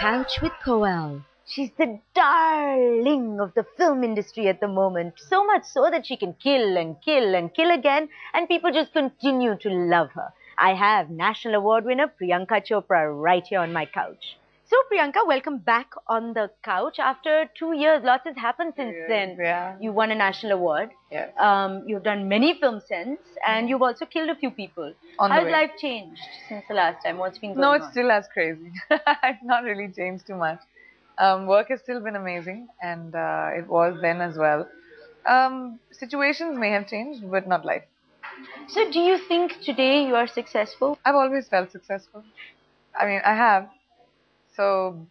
Couch with Koel. She's the darling of the film industry at the moment. So much so that she can kill and kill and kill again, and people just continue to love her. I have National Award winner Priyanka Chopra right here on my couch. So Priyanka, welcome back on the couch. After 2 years, lots has happened since then. Yeah. You won a national award. Yes. You've done many films since, and you've also killed a few people. How's life changed since the last time? What's been going on? No, it's still as crazy. It's not really changed too much. Work has still been amazing, and it was then as well. Situations may have changed, but not life. So do you think today you are successful? I've always felt successful. I mean, I have. So,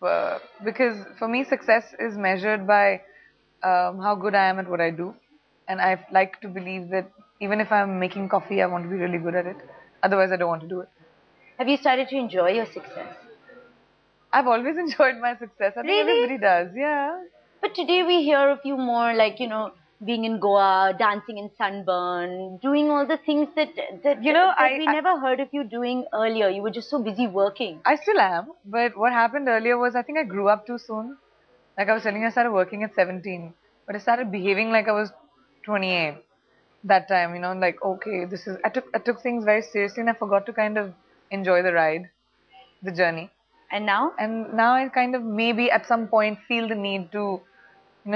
because for me, success is measured by how good I am at what I do. And I like to believe that even if I'm making coffee, I want to be really good at it. Otherwise, I don't want to do it. Have you started to enjoy your success? I've always enjoyed my success. I think everybody does, yeah. But today we hear of you more like, being in Goa, dancing in sunburn, doing all the things that we never heard of you doing earlier. You were just so busy working. I still am, but what happened earlier was I think I grew up too soon. Like I was telling you, I started working at 17, but I started behaving like I was 28 that time, like, okay, I took things very seriously and I forgot to kind of enjoy the ride, the journey. And now? And now I kind of maybe at some point feel the need to,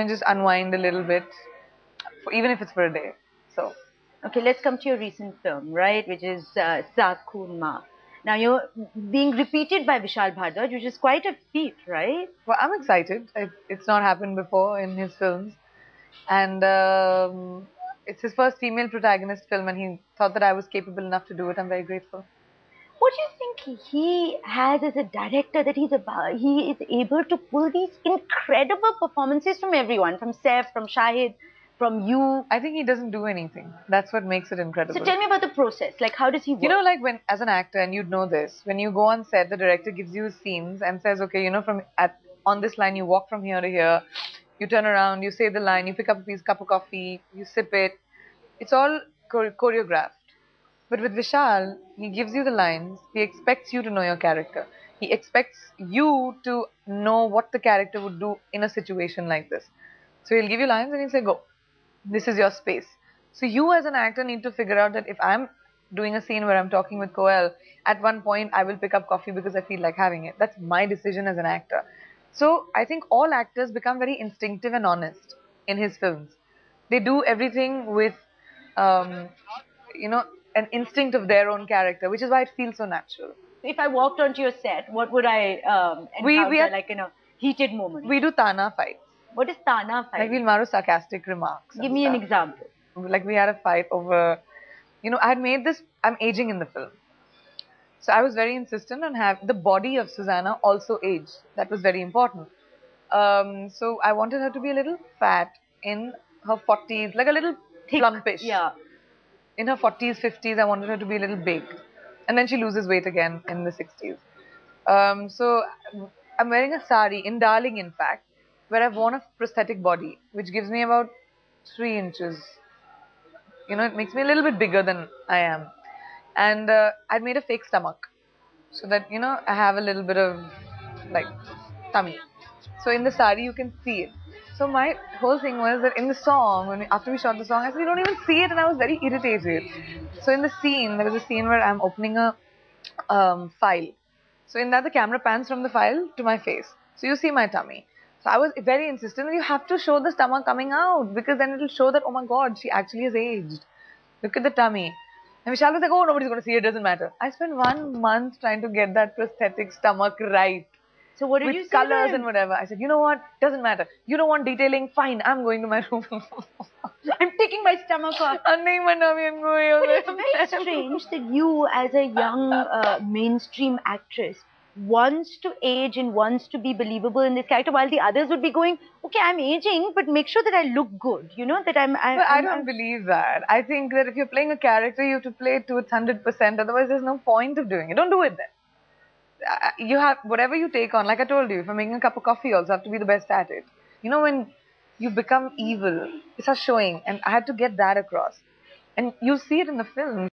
just unwind a little bit, even if it's for a day. So, okay, let's come to your recent film, right, which is Sakun Ma. Now you're being repeated by Vishal Bhardwaj, which is quite a feat, right? Well, I'm excited. It's not happened before in his films, and it's his first female protagonist film, and he thought that I was capable enough to do it. I'm very grateful. What do you think he has as a director that he is able to pull these incredible performances from everyone, from Saif, from Shahid, from you? I think he doesn't do anything. That's what makes it incredible. So tell me about the process. Like, how does he work? Like when, as an actor, and you'd know this, when you go on set, the director gives you scenes and says, okay, on this line, you walk from here to here, you turn around, you say the line, you pick up a cup of coffee, you sip it. It's all choreographed. But with Vishal, he gives you the lines. He expects you to know your character. He expects you to know what the character would do in a situation like this. So he'll give you lines and he'll say, go. This is your space. So you as an actor need to figure out that if I'm doing a scene where I'm talking with Koel, at one point I will pick up coffee because I feel like having it. That's my decision as an actor. So I think all actors become very instinctive and honest in his films. They do everything with, an instinct of their own character, which is why it feels so natural. If I walked onto your set, what would I encounter like in a heated moment? We do Tana fights. What is Tana fight? Like we'll maro sarcastic remarks. Give me an example. Like we had a fight over, I had made this, I'm aging in the film. So I was very insistent on having the body of Susanna also age. That was very important. So I wanted her to be a little fat in her 40s, like a little plumpish. Yeah. In her 40s, 50s, I wanted her to be a little big. And then she loses weight again in the 60s. So I'm wearing a sari, in Darling in fact, where I've worn a prosthetic body, which gives me about 3 inches. It makes me a little bit bigger than I am. And I'd made a fake stomach. So that, I have a little bit of, like, tummy. So in the sari, you can see it. So my whole thing was that in the song, after we shot the song, I said, you don't even see it, and I was very irritated. So in the scene, there was a scene where I'm opening a file. So in that, the camera pans from the file to my face. So you see my tummy. So I was very insistent that you have to show the stomach coming out, because then it'll show that, oh my God, she actually has aged. Look at the tummy. And Vishal was like, oh, nobody's going to see it, doesn't matter. I spent 1 month trying to get that prosthetic stomach right. So what did you say? With colors and whatever. I said, you know what? Doesn't matter. You don't want detailing? Fine, I'm going to my room. I'm taking my stomach off. I'm going. But it's very strange that you, as a young mainstream actress, wants to age and wants to be believable in this character, while the others would be going, okay, I'm aging, but make sure that I look good. That I don't believe that. I think that if you're playing a character, you have to play it to its 100%. Otherwise, there's no point of doing it. Don't do it then. You have whatever you take on, like I told you, if I'm making a cup of coffee, you also have to be the best at it. When you become evil, it's a showing, and I had to get that across. And you see it in the film.